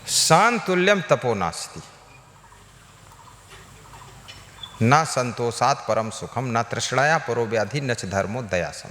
शांतुल्यम तपो नास्ति, न संतोषात् परम सुखम, न तृष्णाया परो व्याधि, न च धर्मो दया सम।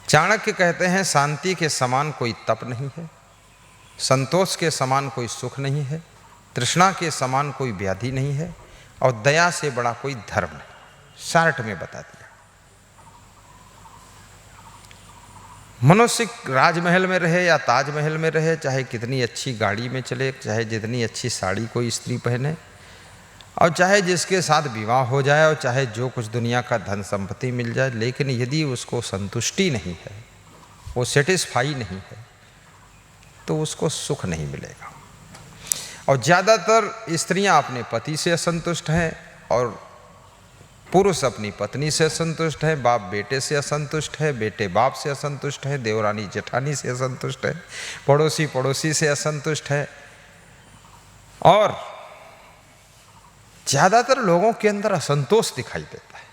चाणक्य कहते हैं शांति के समान कोई तप नहीं है, संतोष के समान कोई सुख नहीं है, तृष्णा के समान कोई व्याधि नहीं है, और दया से बड़ा कोई धर्म नहीं। शार्ट में बता दिया। मनुष्य राजमहल में रहे या ताजमहल में रहे, चाहे कितनी अच्छी गाड़ी में चले, चाहे जितनी अच्छी साड़ी कोई स्त्री पहने, और चाहे जिसके साथ विवाह हो जाए, और चाहे जो कुछ दुनिया का धन संपत्ति मिल जाए, लेकिन यदि उसको संतुष्टि नहीं है, वो सेटिस्फाई नहीं है, तो उसको सुख नहीं मिलेगा। और ज़्यादातर स्त्रियां अपने पति से असंतुष्ट हैं, और पुरुष अपनी पत्नी से असंतुष्ट है, बाप बेटे से असंतुष्ट है, बेटे बाप से असंतुष्ट है, देवरानी जेठानी से असंतुष्ट है, पड़ोसी पड़ोसी से असंतुष्ट है, और ज़्यादातर लोगों के अंदर असंतोष दिखाई देता है।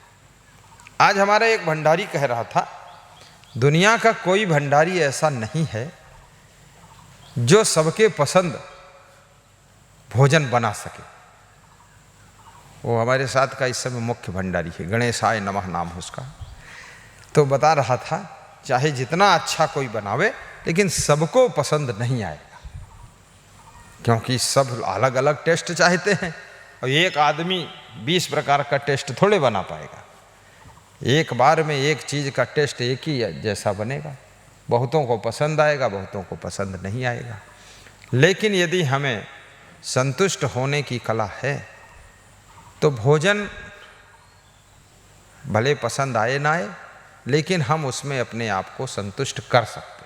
आज हमारा एक भंडारी कह रहा था, दुनिया का कोई भंडारी ऐसा नहीं है जो सबके पसंद भोजन बना सके। वो हमारे साथ का इस समय मुख्य भंडारी है, गणेशाय नमः नाम है उसका। तो बता रहा था, चाहे जितना अच्छा कोई बनावे, लेकिन सबको पसंद नहीं आएगा, क्योंकि सब अलग अलग टेस्ट चाहते हैं, और एक आदमी 20 प्रकार का टेस्ट थोड़े बना पाएगा। एक बार में एक चीज़ का टेस्ट एक ही जैसा बनेगा, बहुतों को पसंद आएगा, बहुतों को पसंद नहीं आएगा। लेकिन यदि हमें संतुष्ट होने की कला है, तो भोजन भले पसंद आए ना आए, लेकिन हम उसमें अपने आप को संतुष्ट कर सकते हैं।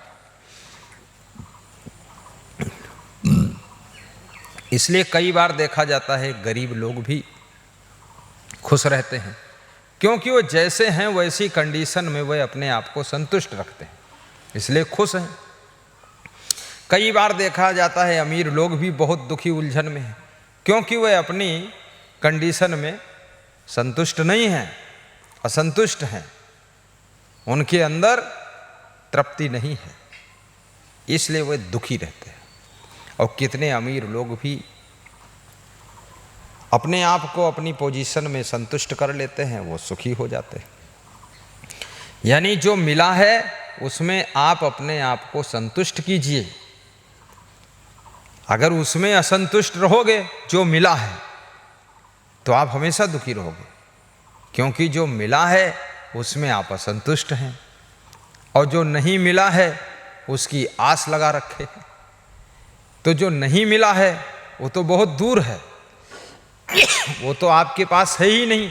इसलिए कई बार देखा जाता है गरीब लोग भी खुश रहते हैं, क्योंकि वो जैसे हैं वैसी कंडीशन में वे अपने आप को संतुष्ट रखते हैं, इसलिए खुश हैं। कई बार देखा जाता है अमीर लोग भी बहुत दुखी उलझन में हैं, क्योंकि वे अपनी कंडीशन में संतुष्ट नहीं हैं, असंतुष्ट हैं, उनके अंदर तृप्ति नहीं है, इसलिए वे दुखी रहते हैं। और कितने अमीर लोग भी अपने आप को अपनी पोजीशन में संतुष्ट कर लेते हैं, वो सुखी हो जाते हैं। यानी जो मिला है उसमें आप अपने आप को संतुष्ट कीजिए। अगर उसमें असंतुष्ट रहोगे जो मिला है, तो आप हमेशा दुखी रहोगे, क्योंकि जो मिला है उसमें आप असंतुष्ट हैं, और जो नहीं मिला है उसकी आस लगा रखे हैं। तो जो नहीं मिला है वो तो बहुत दूर है, वो तो आपके पास है ही नहीं,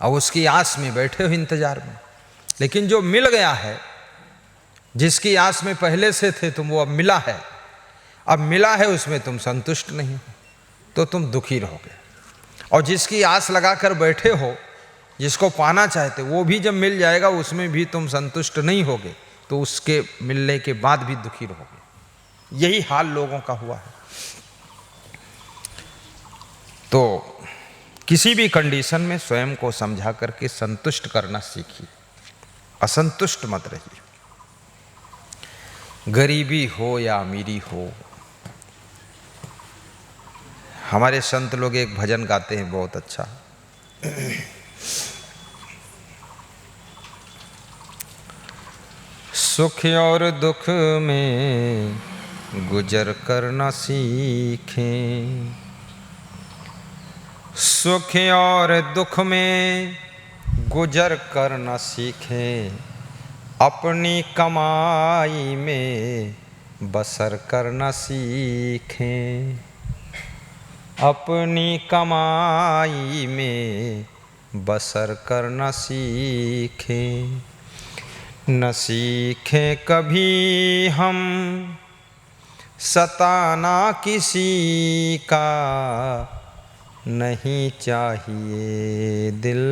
और उसकी आस में बैठे हो इंतजार में। लेकिन जो मिल गया है, जिसकी आस में पहले से थे तुम, वो अब मिला है, अब मिला है उसमें तुम संतुष्ट नहीं हो, तो तुम दुखी रहोगे। और जिसकी आस लगाकर बैठे हो, जिसको पाना चाहते, वो भी जब मिल जाएगा उसमें भी तुम संतुष्ट नहीं होगे, तो उसके मिलने के बाद भी दुखी रहोगे। यही हाल लोगों का हुआ है। तो किसी भी कंडीशन में स्वयं को समझा करके संतुष्ट करना सीखिए, असंतुष्ट मत रहिए। गरीबी हो या अमीरी हो। हमारे संत लोग एक भजन गाते हैं बहुत अच्छा, सुख और दुख में गुजर करना सीखें, सुख और दुख में गुजर करना सीखें, अपनी कमाई में बसर करना सीखें, अपनी कमाई में बसर करना सीखें। न सीखें कभी हम सताना किसी का, नहीं चाहिए दिल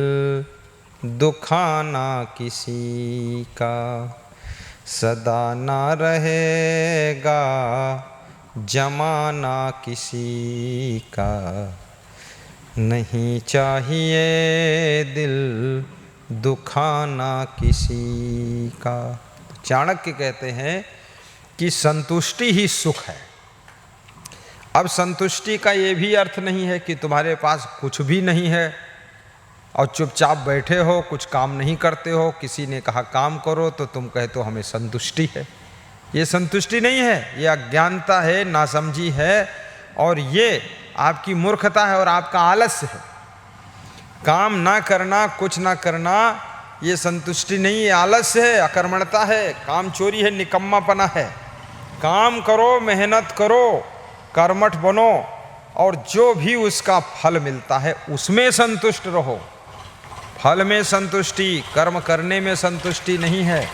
दुखाना किसी का, सदा ना रहेगा जमाना किसी का, नहीं चाहिए दिल दुखाना किसी का। चाणक्य कहते हैं कि संतुष्टि ही सुख है। अब संतुष्टि का ये भी अर्थ नहीं है कि तुम्हारे पास कुछ भी नहीं है और चुपचाप बैठे हो, कुछ काम नहीं करते हो, किसी ने कहा काम करो तो तुम कहते हो हमें संतुष्टि है। ये संतुष्टि नहीं है, ये अज्ञानता है, नासमझी है, और ये आपकी मूर्खता है और आपका आलस्य है। काम ना करना, कुछ ना करना, ये संतुष्टि नहीं, ये आलस्य है, अकर्मणता है, काम चोरी है, निकम्मापना है। काम करो, मेहनत करो, कर्मठ बनो, और जो भी उसका फल मिलता है उसमें संतुष्ट रहो। फल में संतुष्टि, कर्म करने में संतुष्टि नहीं है।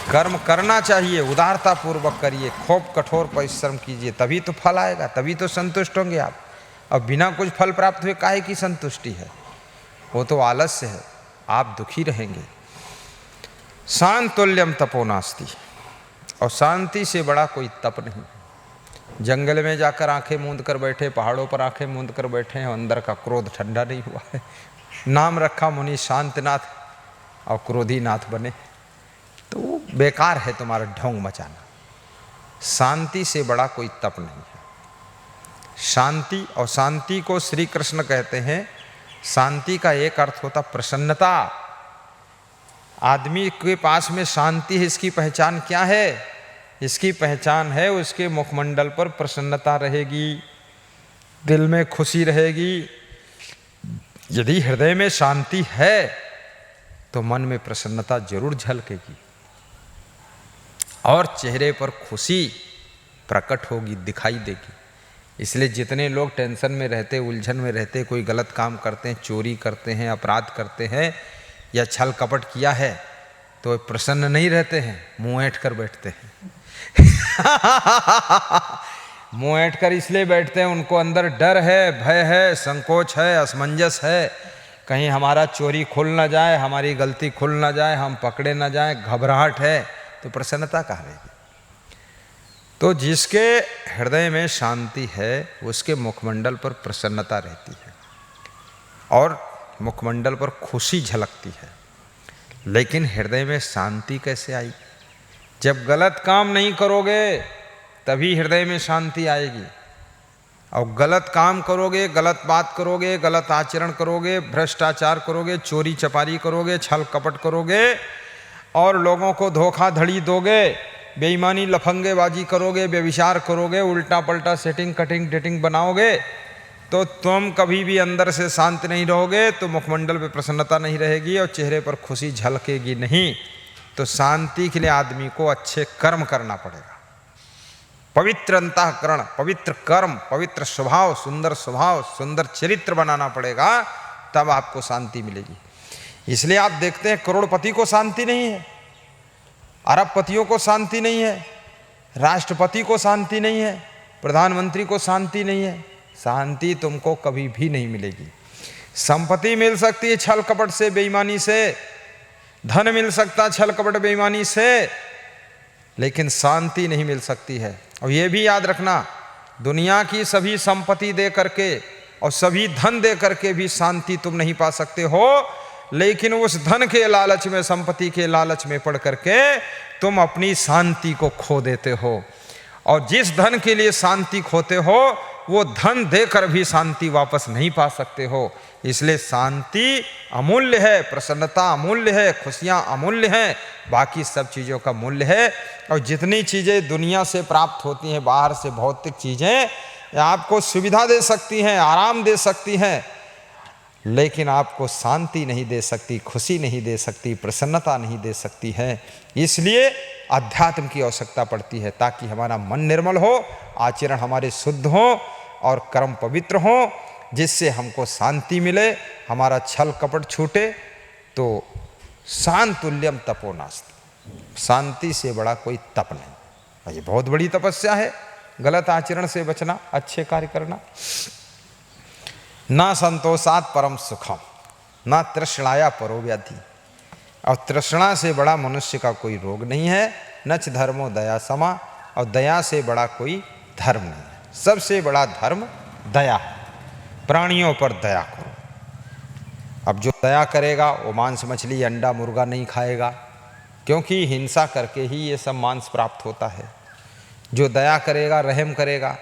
कर्म करना चाहिए, उदारता पूर्वक करिए, खूब कठोर परिश्रम कीजिए, तभी तो फल आएगा, तभी तो संतुष्ट होंगे आप। अब बिना कुछ फल प्राप्त हुए काहे की संतुष्टि है? वो तो आलस्य है, आप दुखी रहेंगे। शांतुल्यम तपो नास्ति, और शांति से बड़ा कोई तप नहीं। जंगल में जाकर आंखें मूंद कर बैठे, पहाड़ों पर आंखें मूंद कर बैठे हैं, अंदर का क्रोध ठंडा नहीं हुआ है। नाम रखा मुनि शांतनाथ, और क्रोधी नाथ बने, तो बेकार है तुम्हारा ढोंग मचाना। शांति से बड़ा कोई तप नहीं है। शांति, और शांति को श्री कृष्ण कहते हैं, शांति का एक अर्थ होता प्रसन्नता। आदमी के पास में शांति है, इसकी पहचान क्या है? इसकी पहचान है उसके मुखमंडल पर प्रसन्नता रहेगी, दिल में खुशी रहेगी। यदि हृदय में शांति है तो मन में प्रसन्नता जरूर झलकेगी और चेहरे पर खुशी प्रकट होगी, दिखाई देगी। इसलिए जितने लोग टेंशन में रहते, उलझन में रहते, कोई गलत काम करते हैं, चोरी करते हैं, अपराध करते हैं या छल कपट किया है, तो प्रसन्न नहीं रहते हैं, मुंह ऐंठ कर बैठते हैं। मुंह ऐंठ कर इसलिए बैठते हैं, उनको अंदर डर है, भय है, संकोच है, असमंजस है, कहीं हमारा चोरी खुल ना जाए, हमारी गलती खुल ना जाए, हम पकड़े ना जाए, घबराहट है, तो प्रसन्नता कहाँ रहेगी? तो जिसके हृदय में शांति है उसके मुखमंडल पर प्रसन्नता रहती है और मुखमंडल पर खुशी झलकती है। लेकिन हृदय में शांति कैसे आएगी? जब गलत काम नहीं करोगे तभी हृदय में शांति आएगी। और गलत काम करोगे, गलत बात करोगे, गलत आचरण करोगे, भ्रष्टाचार करोगे, चोरी चपारी करोगे, छल कपट करोगे और लोगों को धोखाधड़ी दोगे, बेईमानी लफंगेबाजी करोगे, व्यभिचार करोगे, उल्टा पल्टा सेटिंग कटिंग डेटिंग बनाओगे, तो तुम कभी भी अंदर से शांत नहीं रहोगे, तो मुखमंडल पे प्रसन्नता नहीं रहेगी और चेहरे पर खुशी झलकेगी नहीं। तो शांति के लिए आदमी को अच्छे कर्म करना पड़ेगा, पवित्र अंतःकरण, पवित्र कर्म, पवित्र स्वभाव, सुंदर चरित्र बनाना पड़ेगा, तब आपको शांति मिलेगी। इसलिए आप देखते हैं करोड़पति को शांति नहीं है, अरबपतियों को शांति नहीं है, राष्ट्रपति को शांति नहीं है, प्रधानमंत्री को शांति नहीं है। शांति तुमको कभी भी नहीं मिलेगी। संपत्ति मिल सकती है छल कपट से, बेईमानी से, धन मिल सकता छल कपट बेईमानी से, लेकिन शांति नहीं मिल सकती है। और ये भी याद रखना, दुनिया की सभी संपत्ति दे करके और सभी धन दे करके भी शांति तुम नहीं पा सकते हो, लेकिन उस धन के लालच में, संपत्ति के लालच में पड़ करके तुम अपनी शांति को खो देते हो। और जिस धन के लिए शांति खोते हो वो धन देकर भी शांति वापस नहीं पा सकते हो। इसलिए शांति अमूल्य है, प्रसन्नता अमूल्य है, खुशियाँ अमूल्य हैं, बाकी सब चीज़ों का मूल्य है। और जितनी चीज़ें दुनिया से प्राप्त होती हैं, बाहर से भौतिक चीज़ें आपको सुविधा दे सकती हैं, आराम दे सकती हैं, लेकिन आपको शांति नहीं दे सकती, खुशी नहीं दे सकती, प्रसन्नता नहीं दे सकती है। इसलिए अध्यात्म की आवश्यकता पड़ती है, ताकि हमारा मन निर्मल हो, आचरण हमारे शुद्ध हो और कर्म पवित्र हो, जिससे हमको शांति मिले, हमारा छल कपट छूटे। तो शांतुल्यम तपो नास्ति, शांति से बड़ा कोई तप नहीं। ये बहुत बड़ी तपस्या है, गलत आचरण से बचना, अच्छे कार्य करना। ना संतोषात परम सुखम, ना तृष्णाया परो व्याधि। और तृष्णा से बड़ा मनुष्य का कोई रोग नहीं है। नच धर्मो दया समा, और दया से बड़ा कोई धर्म नहीं है। सबसे बड़ा धर्म दया है, प्राणियों पर दया करो। अब जो दया करेगा वो मांस मछली अंडा मुर्गा नहीं खाएगा, क्योंकि हिंसा करके ही ये सब मांस प्राप्त होता है। जो दया करेगा, रहम करेगा।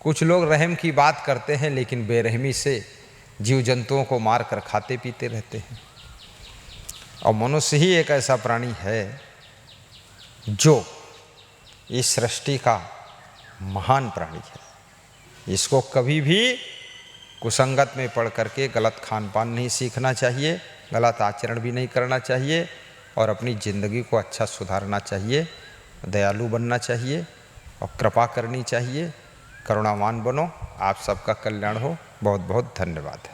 कुछ लोग रहम की बात करते हैं लेकिन बेरहमी से जीव जंतुओं को मार कर खाते पीते रहते हैं। और मनुष्य ही एक ऐसा प्राणी है जो इस सृष्टि का महान प्राणी है। इसको कभी भी कुसंगत में पड़ करके गलत खान पान नहीं सीखना चाहिए, गलत आचरण भी नहीं करना चाहिए और अपनी ज़िंदगी को अच्छा सुधारना चाहिए, दयालु बनना चाहिए और कृपा करनी चाहिए। करुणावान बनो। आप सबका कल्याण हो। बहुत बहुत धन्यवाद।